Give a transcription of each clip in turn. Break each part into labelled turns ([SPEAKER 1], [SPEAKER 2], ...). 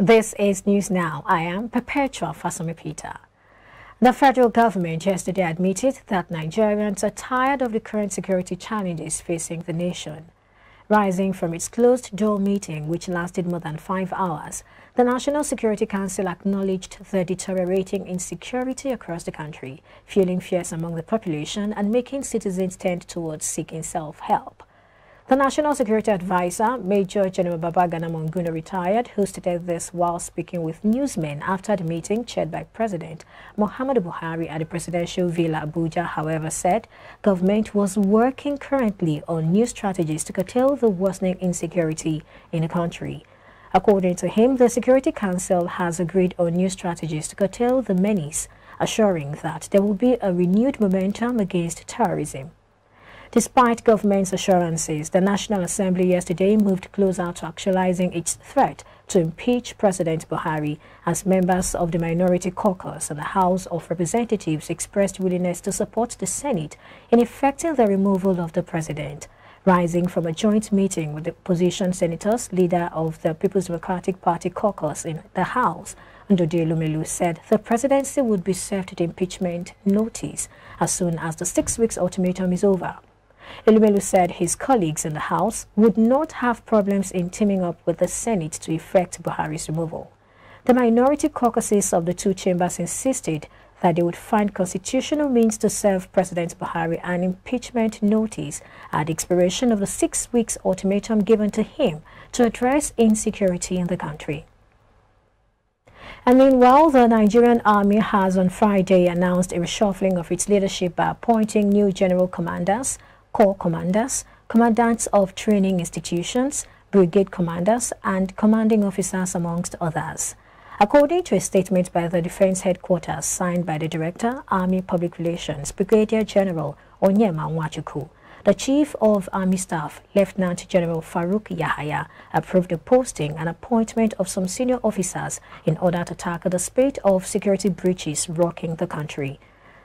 [SPEAKER 1] This is News Now. I am Perpetua Fasomipita. The federal government yesterday admitted that Nigerians are tired of the current security challenges facing the nation. Rising from its closed-door meeting, which lasted more than 5 hours, the National Security Council acknowledged the deteriorating insecurity across the country, fueling fears among the population and making citizens tend towards seeking self-help. The National Security Advisor, Major General Babagana Monguno, retired, who stated this while speaking with newsmen after the meeting chaired by President Muhammadu Buhari at the Presidential Villa Abuja, however, said government was working currently on new strategies to curtail the worsening insecurity in the country. According to him, the Security Council has agreed on new strategies to curtail the menace, assuring that there will be a renewed momentum against terrorism. Despite government's assurances, the National Assembly yesterday moved closer to actualizing its threat to impeach President Buhari as members of the minority caucus in the House of Representatives expressed willingness to support the Senate in effecting the removal of the president. Rising from a joint meeting with the opposition senators, leader of the People's Democratic Party caucus in the House, Ndodi Elumelu, said the presidency would be served with impeachment notice as soon as the 6 weeks ultimatum is over. Elumelu said his colleagues in the House would not have problems in teaming up with the Senate to effect Buhari's removal. The minority caucuses of the two chambers insisted that they would find constitutional means to serve President Buhari an impeachment notice at the expiration of the 6 weeks ultimatum given to him to address insecurity in the country. And meanwhile, the Nigerian Army has on Friday announced a reshuffling of its leadership by appointing new general commanders, corps commanders, commandants of training institutions, brigade commanders, and commanding officers, amongst others. According to a statement by the Defense Headquarters signed by the Director, Army Public Relations, Brigadier General Onyema Nwachukwu, the Chief of Army Staff, Lieutenant General Farouk Yahaya, approved the posting and appointment of some senior officers in order to tackle the spate of security breaches rocking the country.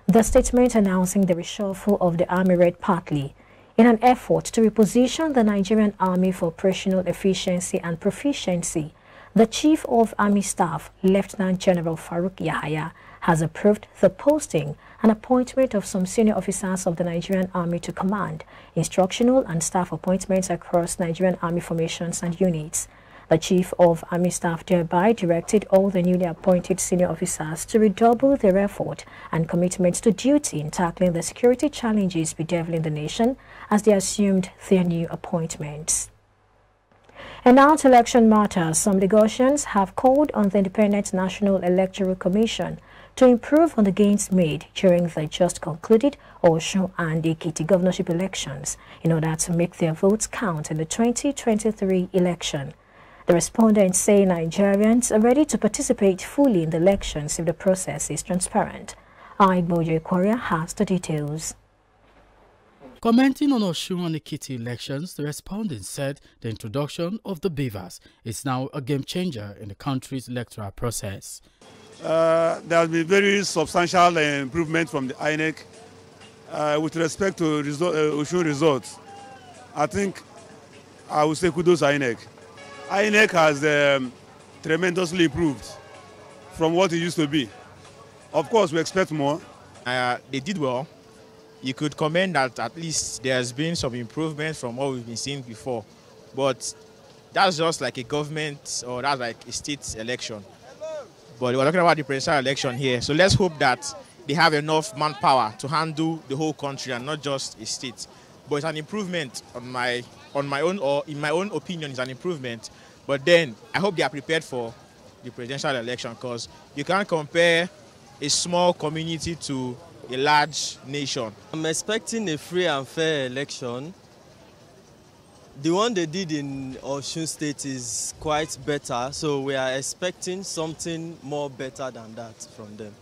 [SPEAKER 1] The statement announcing the reshuffle of the Army read partly in an effort to reposition the Nigerian Army for operational efficiency and proficiency. The Chief of Army Staff, Lieutenant General Farouk Yahaya, has approved the posting and appointment of some senior officers of the Nigerian Army to command instructional and staff appointments across Nigerian Army formations and units. The Chief of Army Staff thereby directed all the newly appointed senior officers to redouble their effort and commitment to duty in tackling the security challenges bedeviling the nation as they assumed their new appointments. And now to election matters. Some Lagosians have called on the Independent National Electoral Commission to improve on the gains made during the just concluded OSUN and EKITI governorship elections in order to make their votes count in the 2023 election. The respondents say Nigerians are ready to participate fully in the elections if the process is transparent. iBrandTV has the details.
[SPEAKER 2] Commenting on OSUN and EKITI elections, the respondents said the introduction of the beavers is now a game changer in the country's electoral process.
[SPEAKER 3] There has been very substantial improvement from the INEC with respect to OSUN results. I think I would say kudos to INEC. INEC has tremendously improved from what it used to be. Of course, we expect more.
[SPEAKER 4] They did well. You could comment that at least there has been some improvement from what we've been seeing before. But that's just like a government or that's like a state election. But we're talking about the presidential election here. So let's hope that they have enough manpower to handle the whole country and not just a state. But it's an improvement in my own opinion, it's an improvement. But then I hope they are prepared for the presidential election because you can't compare a small community to a large nation.
[SPEAKER 5] I'm expecting a free and fair election. The one they did in Osun State is quite better, so we are expecting something more better than that from them.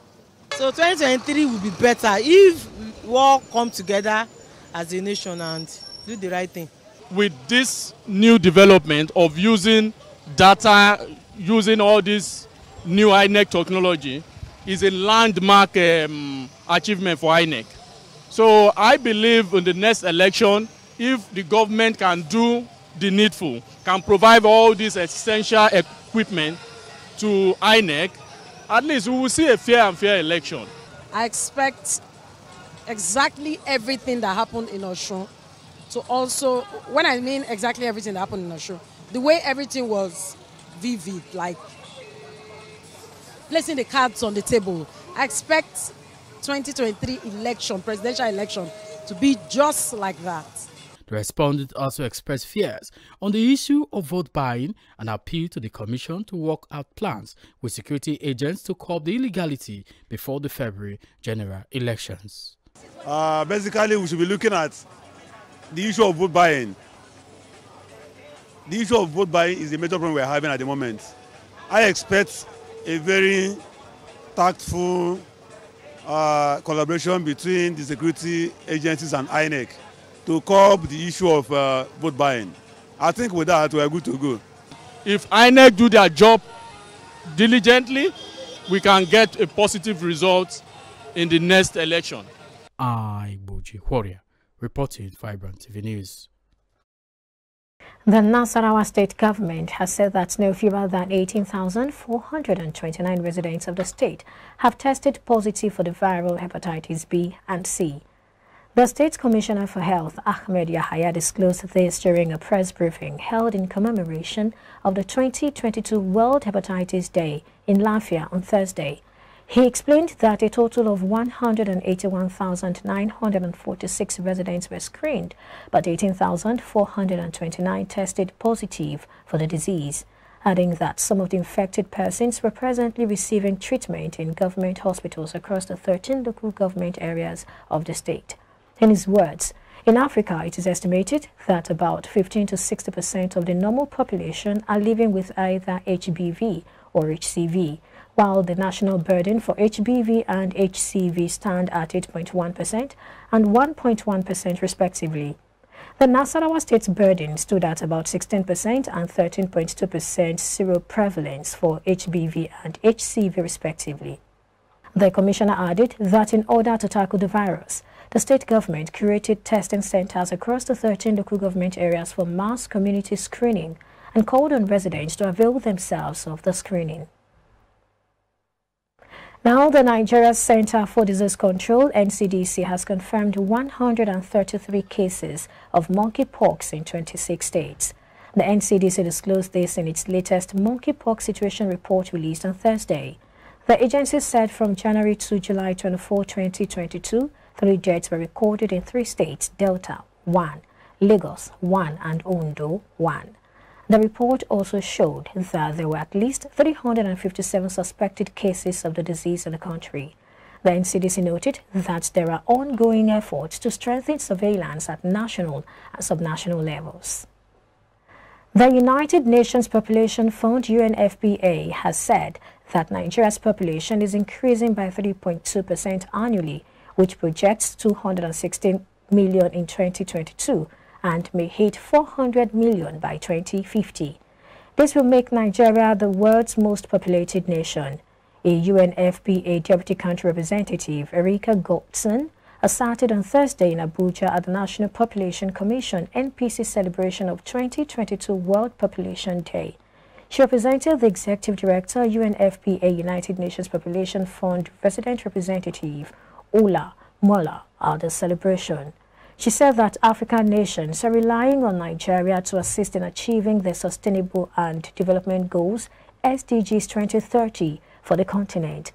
[SPEAKER 6] So 2023 will be better if we all come together as a nation and do the right thing.
[SPEAKER 7] With this new development of using data, using all this new INEC technology, is a landmark achievement for INEC. So I believe in the next election, if the government can do the needful, can provide all this essential equipment, to INEC, at least we will see a fair and fair election.
[SPEAKER 8] I expect exactly everything that happened in Osun to also, when I mean exactly everything that happened in Osun, the way everything was vivid, like placing the cards on the table. I expect 2023 election, presidential election, to be just like that.
[SPEAKER 2] The respondents also expressed fears on the issue of vote buying and appealed to the Commission to work out plans with security agents to curb the illegality before the February general elections.
[SPEAKER 3] Basically, we should be looking at the issue of vote buying. The issue of vote buying is the major problem we're having at the moment. I expect a very tactful collaboration between the security agencies and INEC to curb the issue of vote buying. I think with that, we are good to go.
[SPEAKER 7] If INEC do their job diligently, we can get a positive result in the next election.
[SPEAKER 2] iBrandTV reporting for iBrandTV News.
[SPEAKER 1] The Nasarawa state government has said that no fewer than 18,429 residents of the state have tested positive for the viral hepatitis B and C. The State Commissioner for Health, Ahmed Yahaya, disclosed this during a press briefing held in commemoration of the 2022 World Hepatitis Day in Lafia on Thursday. He explained that a total of 181,946 residents were screened, but 18,429 tested positive for the disease, adding that some of the infected persons were presently receiving treatment in government hospitals across the 13 local government areas of the state. In his words, in Africa, it is estimated that about 15 to 60% of the normal population are living with either HBV or HCV, while the national burden for HBV and HCV stand at 8.1% and 1.1% respectively. The Nasarawa state's burden stood at about 16% and 13.2% seroprevalence for HBV and HCV respectively. The commissioner added that in order to tackle the virus, the state government created testing centers across the 13 local government areas for mass community screening and called on residents to avail themselves of the screening. Now, the Nigeria Center for Disease Control, NCDC, has confirmed 133 cases of monkeypox in 26 states. The NCDC disclosed this in its latest monkeypox situation report released on Thursday. The agency said from January to July 24, 2022, 3 deaths were recorded in 3 states: Delta 1, Lagos 1, and Ondo 1. The report also showed that there were at least 357 suspected cases of the disease in the country. The NCDC noted that there are ongoing efforts to strengthen surveillance at national and subnational levels. The United Nations Population Fund, UNFPA, has said that Nigeria's population is increasing by 3.2% annually, which projects 216 million in 2022 and may hit 400 million by 2050. This will make Nigeria the world's most populated nation. A UNFPA Deputy Country Representative, Erika Goldson, asserted on Thursday in Abuja at the National Population Commission NPC celebration of 2022 World Population Day. She represented the Executive Director, UNFPA United Nations Population Fund Resident Representative, Ola Mola, at the celebration. She said that African nations are relying on Nigeria to assist in achieving their Sustainable and Development Goals, SDGs 2030, for the continent.